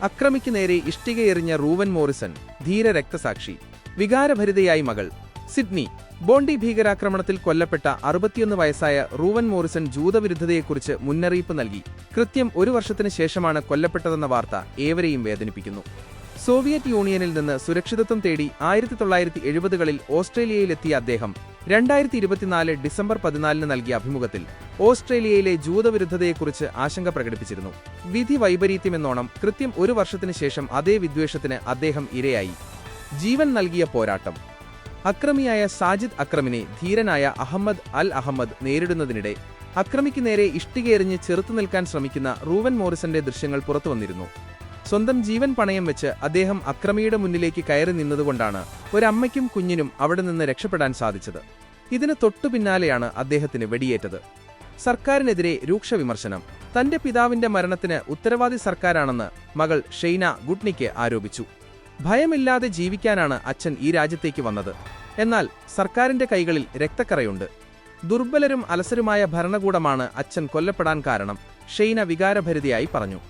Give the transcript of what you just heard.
അക്രമിക്ക് നേരെ ഇഷ്ടികയെറിഞ്ഞ Rouen Morrison, ധീര രക്തസാക്ഷി. വികാരഭരിതയായി മകൾ. സിഡ്നി. ബോണ്ടി ഭീകരാക്രമണത്തിൽ കൊല്ലപ്പെട്ട 61 വയസ്സായ റൂവൻ മോറിസൺ ജൂതവിരുദ്ധതയെക്കുറിച്ച് മുന്നറിയിപ്പ് നൽകി. കൃത്യം 1 വർഷത്തിന് ശേഷമാണ് കൊല്ലപ്പെട്ടതെന്ന വാർത്ത ഏവരെയും വേദനിപ്പിക്കുന്നു. സോവിയറ്റ് യൂണിയനിൽ നിന്ന് സുരക്ഷിതത്വം തേടി 1970കളിൽ ഓസ്ട്രേലിയയിലെത്തിയ അദ്ദേഹം 2024 ഡിസംബർ 14 നൽകിയ അഭിമുഖത്തിൽ ഓസ്ട്രേലിയയിലെ ജൂതവിരുദ്ധതയെക്കുറിച്ച് ആശങ്ക പ്രകടിപ്പിച്ചിരുന്നു. വിധി വൈപരീത്യമെന്നോണം കൃത്യം 1 വർഷത്തിന് ശേഷം അതേ വിദ്വേഷത്തിന് അദ്ദേഹം ഇരയായി. ജീവൻ നൽകിയ പോരാട്ടം. അക്രമിയായ സാജിദ് അക്രമിനെ ധീരനായ അഹമ്മദ് അൽ അഹമ്മദ് നേരിടുന്നതിനിടെ അക്രമിക്ക് നേരെ ഇഷ്ടികയെറിഞ്ഞ് ചെറുത്തുനിൽക്കാൻ ശ്രമിക്കുന്ന റൂവൻ മോറിസന്റെ ദൃശ്യങ്ങൾ പുറത്തുവന്നിരുന്നു. സ്വന്തം ജീവൻ പണയം വെച്ച് അദ്ദേഹം അക്രമിയുടെ മുന്നിലേക്ക് കയറി നിന്നതുകൊണ്ടാണ് ഒരമ്മയ്ക്കും കുഞ്ഞിനും അവിടെ നിന്ന് രക്ഷപ്പെടാൻ സാധിച്ചത്. ഇതിന് തൊട്ടുപിന്നാലെയാണ് അദ്ദേഹത്തിന് വെടിയേറ്റത്. സർക്കാരിനെതിരെ രൂക്ഷ വിമർശനം. തന്റെ പിതാവിന്റെ മരണത്തിന് ഉത്തരവാദി സർക്കാരാണെന്ന് മകൾ ഷെയ്ന ഗുട്നിക്ക് ആരോപിച്ചു. ഭയമില്ലാതെ ജീവിക്കാനാണ് അച്ഛൻ ഈ രാജ്യത്തേക്ക് വന്നത്. എന്നാൽ സർക്കാരിന്റെ കൈകളിൽ രക്തക്കറയുണ്ട്. ദുർബലരും അലസരുമായ ഭരണകൂടമാണ് അച്ഛൻ കൊല്ലപ്പെടാൻ കാരണം, ഷെയ്ന വികാരഭരിതയായി പറഞ്ഞു.